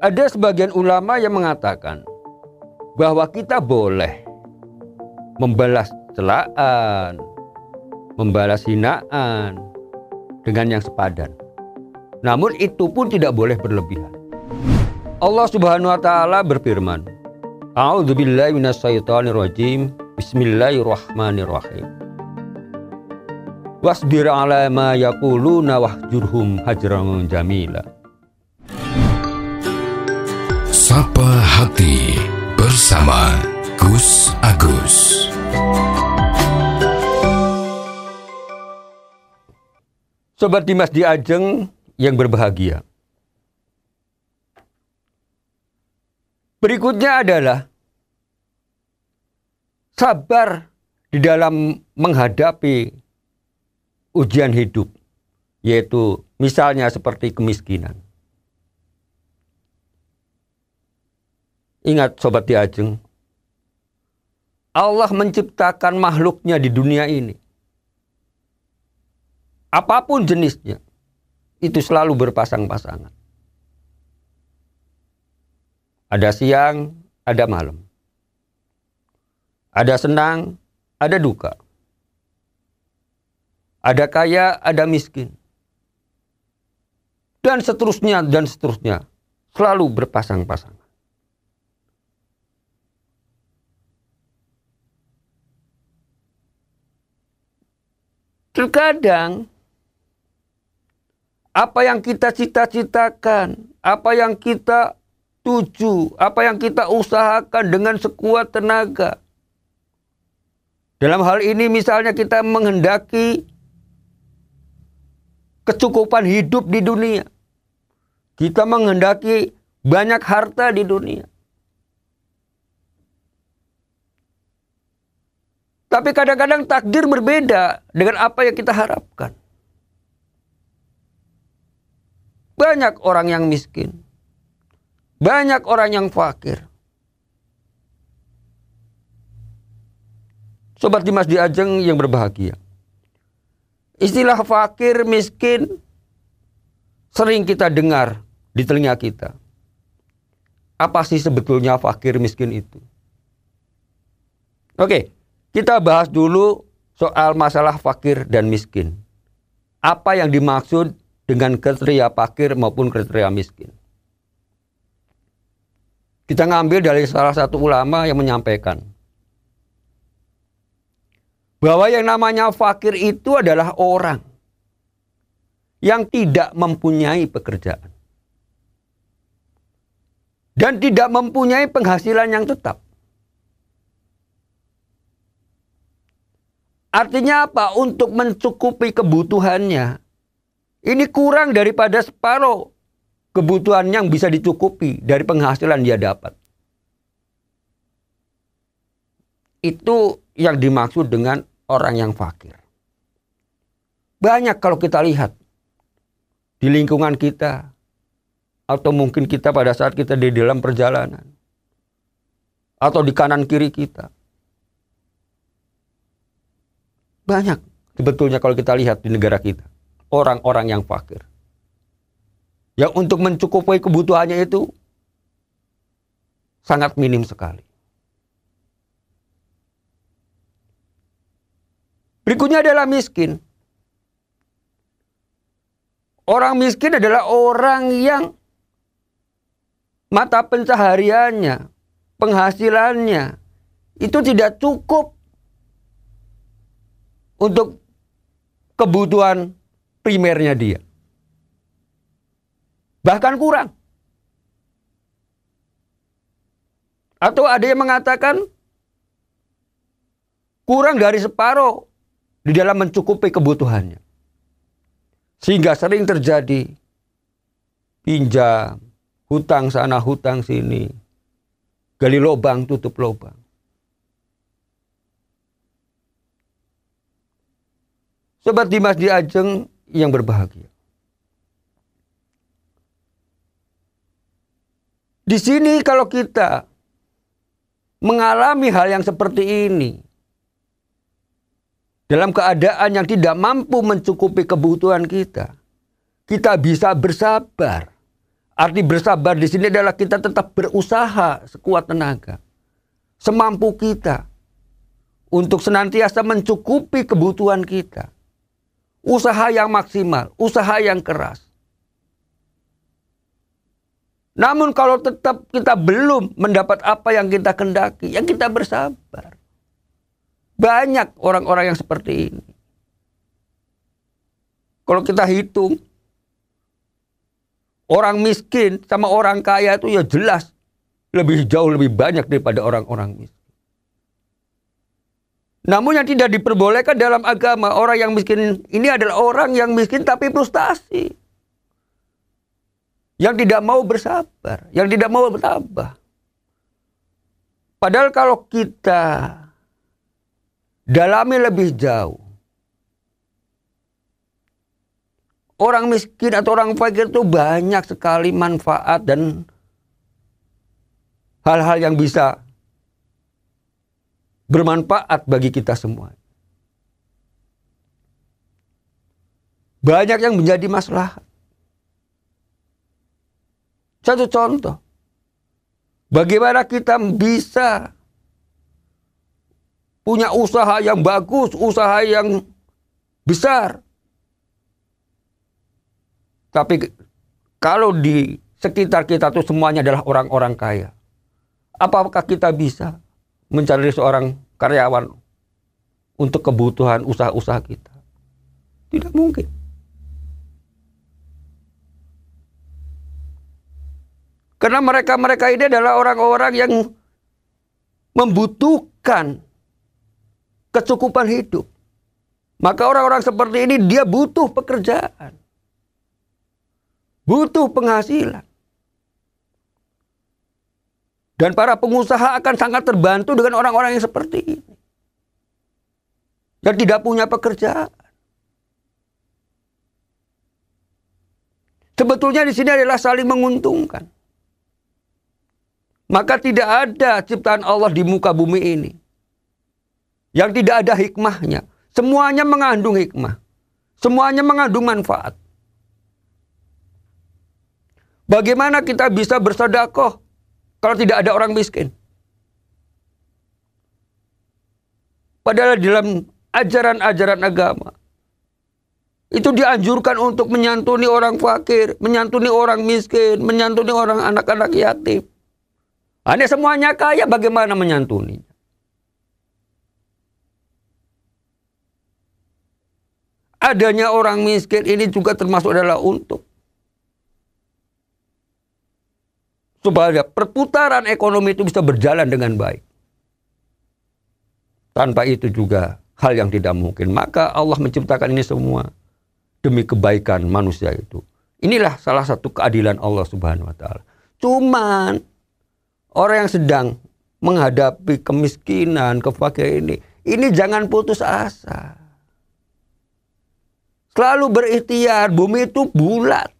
Ada sebagian ulama yang mengatakan bahwa kita boleh membalas celaan, membalas hinaan dengan yang sepadan. Namun itu pun tidak boleh berlebihan. Allah Subhanahu wa taala berfirman, A'udzubillahi minasyaitonirrajim. Bismillahirrahmanirrahim. Wasbir 'ala ma yaquluna wahjurhum hajran jamila. Sapa Hati bersama Gus Agus. Sobat Dimas di Ajeng yang berbahagia. Berikutnya adalah sabar di dalam menghadapi ujian hidup, yaitu misalnya seperti kemiskinan. Ingat Sobat di Ajeng, Allah menciptakan makhluknya di dunia ini. Apapun jenisnya, itu selalu berpasang-pasangan. Ada siang, ada malam. Ada senang, ada duka. Ada kaya, ada miskin. Dan seterusnya, dan seterusnya. Selalu berpasang-pasangan. Terkadang apa yang kita cita-citakan, apa yang kita tuju, apa yang kita usahakan dengan sekuat tenaga. Dalam hal ini misalnya kita menghendaki kecukupan hidup di dunia. Kita menghendaki banyak harta di dunia. Tapi kadang-kadang takdir berbeda dengan apa yang kita harapkan. Banyak orang yang miskin. Banyak orang yang fakir. Sobat Dimas di Ajeng yang berbahagia. Istilah fakir, miskin sering kita dengar di telinga kita. Apa sih sebetulnya fakir, miskin itu? Oke, kita bahas dulu soal masalah fakir dan miskin. Apa yang dimaksud dengan kriteria fakir maupun kriteria miskin? Kita ngambil dari salah satu ulama yang menyampaikan bahwa yang namanya fakir itu adalah orang yang tidak mempunyai pekerjaan dan tidak mempunyai penghasilan yang tetap. Artinya apa? Untuk mencukupi kebutuhannya, ini kurang daripada separuh kebutuhan yang bisa dicukupi dari penghasilan dia dapat. Itu yang dimaksud dengan orang yang fakir. Banyak kalau kita lihat di lingkungan kita, atau mungkin kita pada saat kita di dalam perjalanan, atau di kanan kiri kita. Banyak sebetulnya kalau kita lihat di negara kita, orang-orang yang fakir. Yang untuk mencukupi kebutuhannya itu sangat minim sekali. Berikutnya adalah miskin. Orang miskin adalah orang yang mata pencahariannya, penghasilannya itu tidak cukup untuk kebutuhan primernya dia. Bahkan kurang. Atau ada yang mengatakan kurang dari separuh di dalam mencukupi kebutuhannya. Sehingga sering terjadi pinjam, hutang sana, hutang sini. Gali lubang, tutup lubang. Sobat Dimas di Ajeng yang berbahagia. Di sini kalau kita mengalami hal yang seperti ini, dalam keadaan yang tidak mampu mencukupi kebutuhan kita, kita bisa bersabar. Arti bersabar di sini adalah kita tetap berusaha sekuat tenaga, semampu kita untuk senantiasa mencukupi kebutuhan kita. Usaha yang maksimal, usaha yang keras. Namun kalau tetap kita belum mendapat apa yang kita kendaki, yang kita bersabar. Banyak orang-orang yang seperti ini. Kalau kita hitung, orang miskin sama orang kaya itu ya jelas jauh lebih banyak daripada orang-orang miskin. Namun yang tidak diperbolehkan dalam agama, orang yang miskin ini adalah orang yang miskin tapi frustasi. Yang tidak mau bersabar, yang tidak mau bertambah. Padahal kalau kita dalami lebih jauh, orang miskin atau orang fakir itu banyak sekali manfaat dan hal-hal yang bisa bermanfaat bagi kita semua. Banyak yang menjadi masalah. Satu contoh, bagaimana kita bisa punya usaha yang bagus, usaha yang besar. Tapi kalau di sekitar kita itu semuanya adalah orang-orang kaya, apakah kita bisa mencari seorang karyawan untuk kebutuhan usaha-usaha kita? Tidak mungkin. Karena mereka-mereka ini adalah orang-orang yang membutuhkan kecukupan hidup. Maka orang-orang seperti ini dia butuh pekerjaan. Butuh penghasilan. Dan para pengusaha akan sangat terbantu dengan orang-orang yang seperti ini. Yang tidak punya pekerjaan. Sebetulnya di sini adalah saling menguntungkan. Maka tidak ada ciptaan Allah di muka bumi ini yang tidak ada hikmahnya. Semuanya mengandung hikmah. Semuanya mengandung manfaat. Bagaimana kita bisa bersedekah kalau tidak ada orang miskin? Padahal dalam ajaran-ajaran agama itu dianjurkan untuk menyantuni orang fakir, menyantuni orang miskin, menyantuni orang anak-anak yatim. Anda semuanya kaya, bagaimana menyantuninya? Adanya orang miskin ini juga termasuk adalah untuk supaya perputaran ekonomi itu bisa berjalan dengan baik. Tanpa itu juga hal yang tidak mungkin. Maka Allah menciptakan ini semua demi kebaikan manusia itu. Inilah salah satu keadilan Allah Subhanahu wa taala. Cuman orang yang sedang menghadapi kemiskinan, kefakiran ini jangan putus asa. Selalu berikhtiar, bumi itu bulat.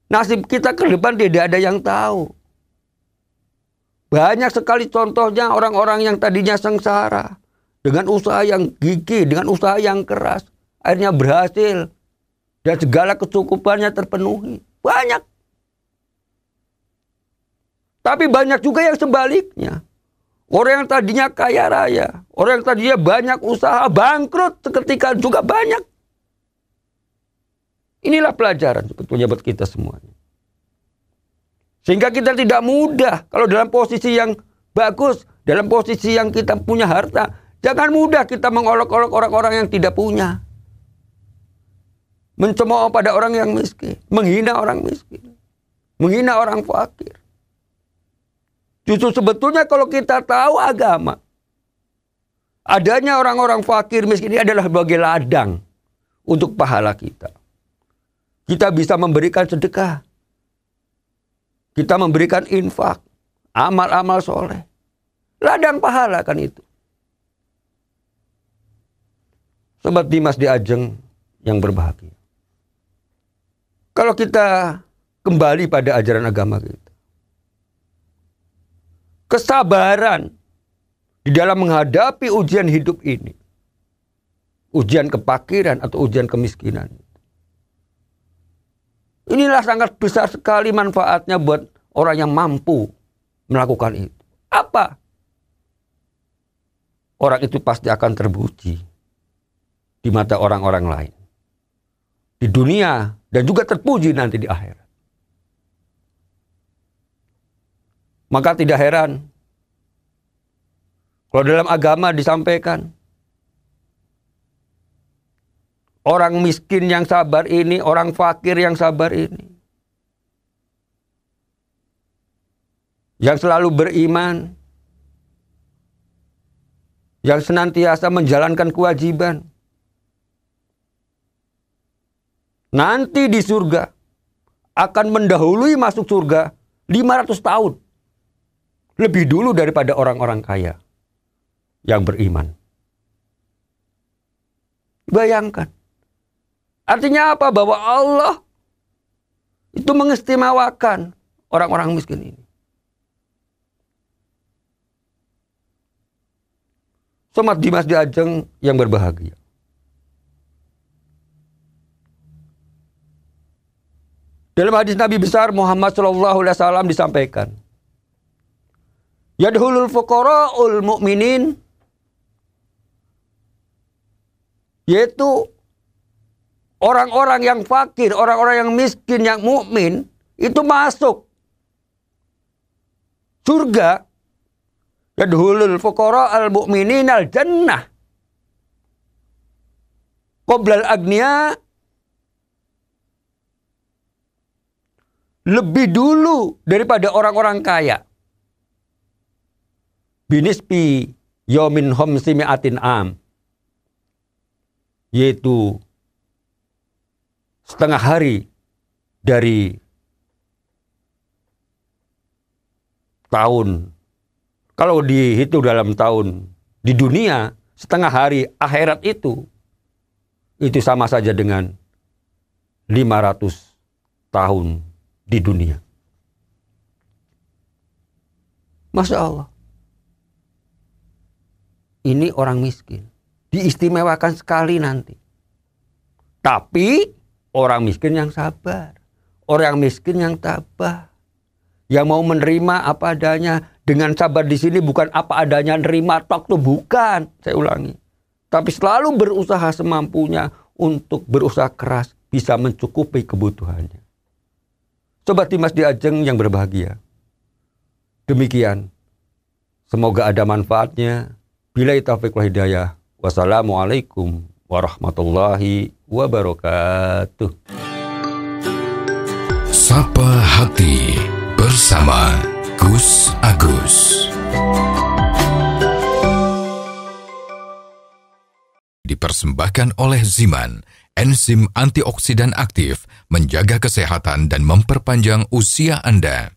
Nasib kita ke depan tidak ada yang tahu. Banyak sekali contohnya orang-orang yang tadinya sengsara. Dengan usaha yang gigih, dengan usaha yang keras. Akhirnya berhasil. Dan segala kecukupannya terpenuhi. Banyak. Tapi banyak juga yang sebaliknya. Orang yang tadinya kaya raya. Orang yang tadinya banyak usaha, bangkrut seketika juga banyak. Inilah pelajaran sebetulnya buat kita semuanya. Sehingga kita tidak mudah kalau dalam posisi yang bagus, dalam posisi yang kita punya harta. Jangan mudah kita mengolok-olok orang-orang yang tidak punya. Mencemooh pada orang yang miskin. Menghina orang miskin. Menghina orang fakir. Justru sebetulnya kalau kita tahu agama, adanya orang-orang fakir miskin ini adalah sebagai ladang untuk pahala kita. Kita bisa memberikan sedekah. Kita memberikan infak. Amal-amal soleh. Ladang pahala kan itu. Sobat Dimas di Ajeng yang berbahagia. Kalau kita kembali pada ajaran agama kita. Kesabaran di dalam menghadapi ujian hidup ini. Ujian kefakiran atau ujian kemiskinan. Inilah sangat besar sekali manfaatnya buat orang yang mampu melakukan itu. Apa? Orang itu pasti akan terpuji di mata orang-orang lain. Di dunia dan juga terpuji nanti di akhirat. Maka tidak heran kalau dalam agama disampaikan orang miskin yang sabar ini, orang fakir yang sabar ini, yang selalu beriman, yang senantiasa menjalankan kewajiban, nanti di surga akan mendahului masuk surga 500 tahun. Lebih dulu daripada orang-orang kaya yang beriman. Bayangkan. Artinya apa? Bahwa Allah itu mengistimewakan orang-orang miskin ini. Sobat Dimas di Ajeng yang berbahagia. Dalam hadis Nabi besar Muhammad SAW disampaikan, yadhulul fuqara'ul mu'minin, yaitu orang-orang yang fakir, orang-orang yang miskin, yang mukmin itu masuk surga. Yadhulul fuqara'al mu'minin al jannah qoblal agniya, lebih dulu daripada orang-orang kaya. Binispi yomin homsi mi'atin am, yaitu setengah hari dari tahun. Kalau dihitung dalam tahun di dunia, setengah hari akhirat itu sama saja dengan 500 tahun di dunia. Masya Allah. Ini orang miskin. Diistimewakan sekali nanti. Tapi orang miskin yang sabar. Orang miskin yang tabah. Yang mau menerima apa adanya. Dengan sabar di sini bukan apa adanya nerima tok tuh, bukan. Saya ulangi. Tapi selalu berusaha semampunya untuk berusaha keras bisa mencukupi kebutuhannya. Sobat Dimas di Ajeng yang berbahagia. Demikian. Semoga ada manfaatnya. Billahi taufiq wal hidayah. Wassalamualaikum warahmatullahi wabarakatuh. Sapa Hati bersama Gus Agus. Dipersembahkan oleh Ziman, enzim antioksidan aktif, menjaga kesehatan dan memperpanjang usia Anda.